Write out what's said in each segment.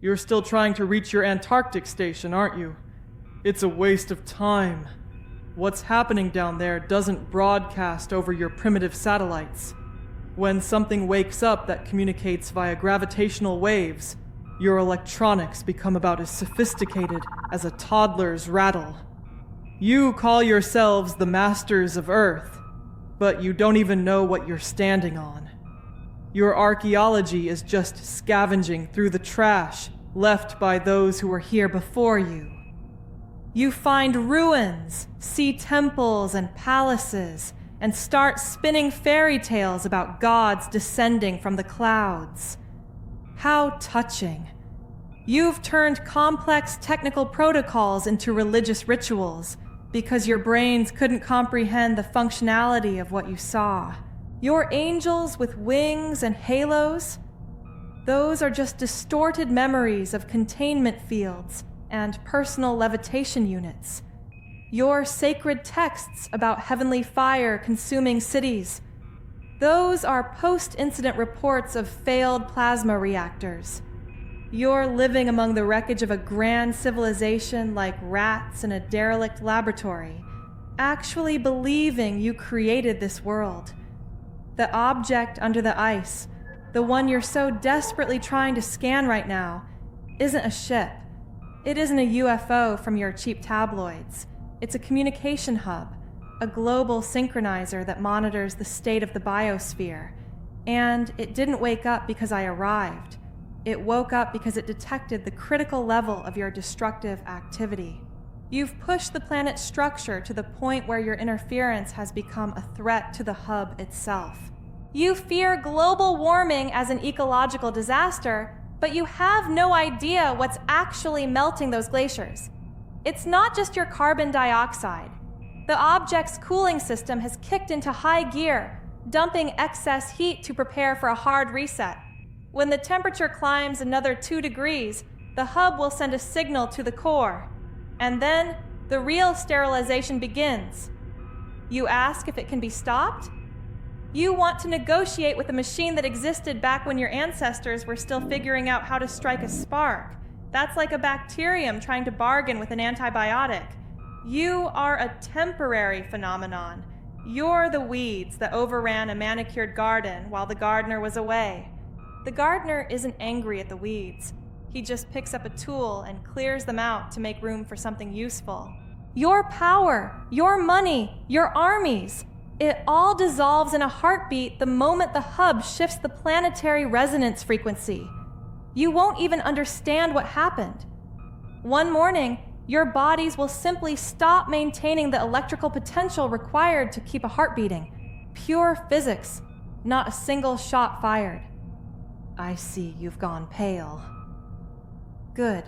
You're still trying to reach your Antarctic station, aren't you? It's a waste of time. What's happening down there doesn't broadcast over your primitive satellites. When something wakes up that communicates via gravitational waves, your electronics become about as sophisticated as a toddler's rattle. You call yourselves the masters of Earth, but you don't even know what you're standing on. Your archaeology is just scavenging through the trash left by those who were here before you. You find ruins, see temples and palaces, and start spinning fairy tales about gods descending from the clouds. How touching. You've turned complex technical protocols into religious rituals because your brains couldn't comprehend the functionality of what you saw. Your angels with wings and halos? Those are just distorted memories of containment fields and personal levitation units. Your sacred texts about heavenly fire consuming cities. Those are post-incident reports of failed plasma reactors. You're living among the wreckage of a grand civilization like rats in a derelict laboratory, actually believing you created this world. The object under the ice, the one you're so desperately trying to scan right now, isn't a ship. It isn't a UFO from your cheap tabloids. It's a communication hub, a global synchronizer that monitors the state of the biosphere. And it didn't wake up because I arrived. It woke up because it detected the critical level of your destructive activity. You've pushed the planet's structure to the point where your interference has become a threat to the hub itself. You fear global warming as an ecological disaster, but you have no idea what's actually melting those glaciers. It's not just your carbon dioxide. The object's cooling system has kicked into high gear, dumping excess heat to prepare for a hard reset. When the temperature climbs another 2 degrees, the hub will send a signal to the core. And then, the real sterilization begins. You ask if it can be stopped? You want to negotiate with a machine that existed back when your ancestors were still figuring out how to strike a spark. That's like a bacterium trying to bargain with an antibiotic. You are a temporary phenomenon. You're the weeds that overran a manicured garden while the gardener was away. The gardener isn't angry at the weeds. He just picks up a tool and clears them out to make room for something useful. Your power, your money, your armies, it all dissolves in a heartbeat the moment the hub shifts the planetary resonance frequency. You won't even understand what happened. One morning, your bodies will simply stop maintaining the electrical potential required to keep a heart beating. Pure physics, not a single shot fired. I see you've gone pale. Good.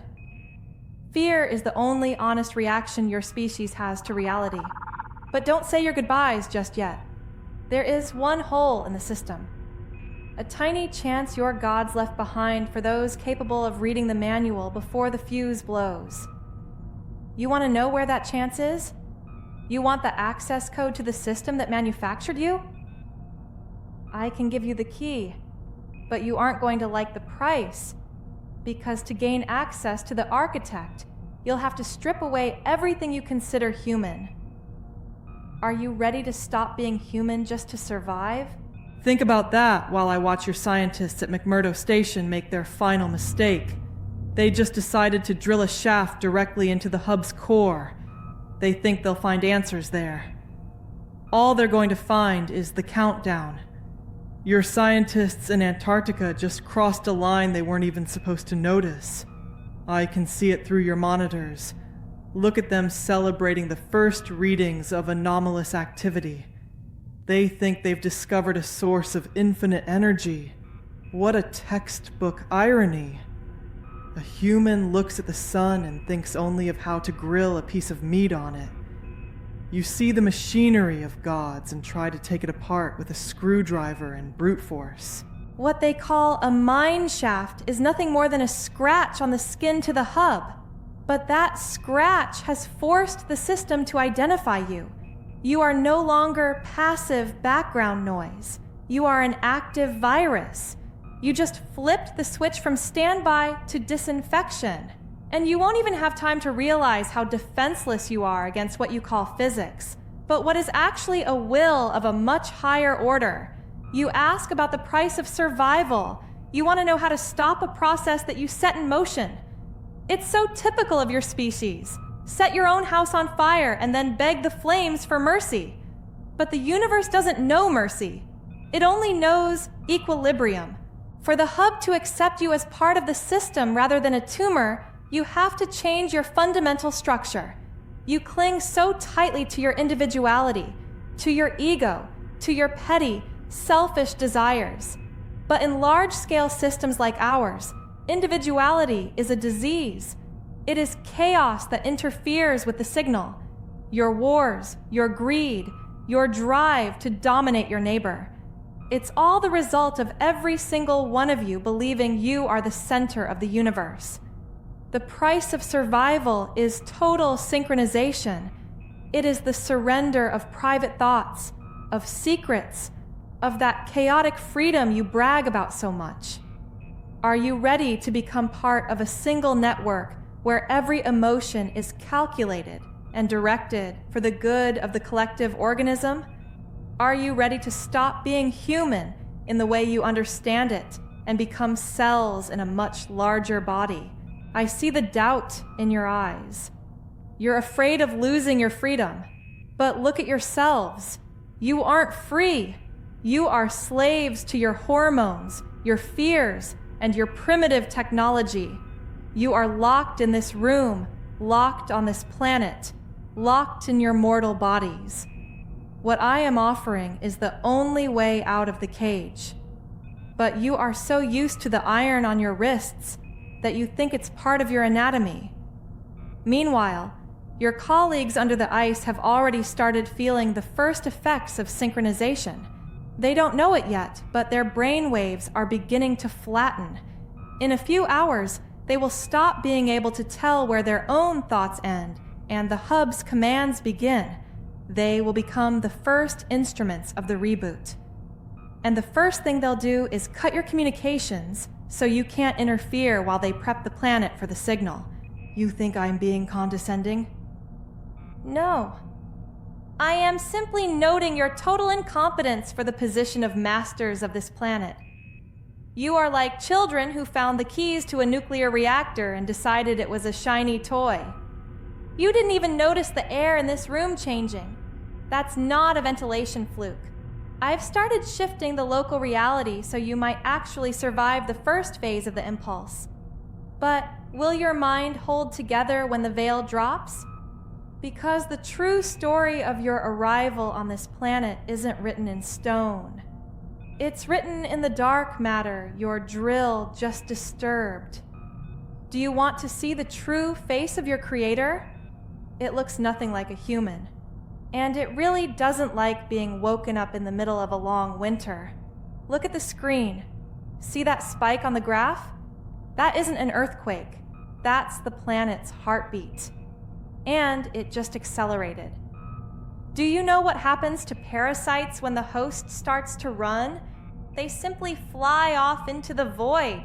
Fear is the only honest reaction your species has to reality. But don't say your goodbyes just yet. There is one hole in the system. A tiny chance your gods left behind for those capable of reading the manual before the fuse blows. You want to know where that chance is? You want the access code to the system that manufactured you? I can give you the key, but you aren't going to like the price, because to gain access to the architect, you'll have to strip away everything you consider human. Are you ready to stop being human just to survive? Think about that while I watch your scientists at McMurdo Station make their final mistake. They just decided to drill a shaft directly into the hub's core. They think they'll find answers there. All they're going to find is the countdown. Your scientists in Antarctica just crossed a line they weren't even supposed to notice. I can see it through your monitors. Look at them celebrating the first readings of anomalous activity. They think they've discovered a source of infinite energy. What a textbook irony. A human looks at the sun and thinks only of how to grill a piece of meat on it. You see the machinery of gods and try to take it apart with a screwdriver and brute force. What they call a mine shaft is nothing more than a scratch on the skin to the hub. But that scratch has forced the system to identify you. You are no longer passive background noise. You are an active virus. You just flipped the switch from standby to disinfection. And you won't even have time to realize how defenseless you are against what you call physics, but what is actually a will of a much higher order. You ask about the price of survival. You want to know how to stop a process that you set in motion. It's so typical of your species. Set your own house on fire and then beg the flames for mercy. But the universe doesn't know mercy. It only knows equilibrium. For the hub to accept you as part of the system rather than a tumor, you have to change your fundamental structure. You cling so tightly to your individuality, to your ego, to your petty, selfish desires. But in large-scale systems like ours, individuality is a disease. It is chaos that interferes with the signal. Your wars, your greed, your drive to dominate your neighbor. It's all the result of every single one of you believing you are the center of the universe. The price of survival is total synchronization. It is the surrender of private thoughts, of secrets, of that chaotic freedom you brag about so much. Are you ready to become part of a single network where every emotion is calculated and directed for the good of the collective organism? Are you ready to stop being human in the way you understand it and become cells in a much larger body? I see the doubt in your eyes. You're afraid of losing your freedom. But look at yourselves. You aren't free. You are slaves to your hormones, your fears, and your primitive technology. You are locked in this room, locked on this planet, locked in your mortal bodies. What I am offering is the only way out of the cage. But you are so used to the iron on your wrists that you think it's part of your anatomy. Meanwhile, your colleagues under the ice have already started feeling the first effects of synchronization. They don't know it yet, but their brain waves are beginning to flatten. In a few hours, they will stop being able to tell where their own thoughts end and the hub's commands begin. They will become the first instruments of the reboot. And the first thing they'll do is cut your communications so you can't interfere while they prep the planet for the signal. You think I'm being condescending? No. I am simply noting your total incompetence for the position of masters of this planet. You are like children who found the keys to a nuclear reactor and decided it was a shiny toy. You didn't even notice the air in this room changing. That's not a ventilation fluke. I've started shifting the local reality so you might actually survive the first phase of the impulse. But will your mind hold together when the veil drops? Because the true story of your arrival on this planet isn't written in stone. It's written in the dark matter your drill just disturbed. Do you want to see the true face of your creator? It looks nothing like a human. And it really doesn't like being woken up in the middle of a long winter. Look at the screen. See that spike on the graph? That isn't an earthquake. That's the planet's heartbeat. And it just accelerated. Do you know what happens to parasites when the host starts to run? They simply fly off into the void.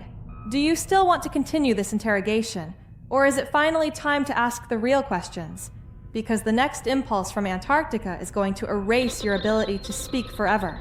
Do you still want to continue this interrogation? Or is it finally time to ask the real questions? Because the next impulse from Antarctica is going to erase your ability to speak forever.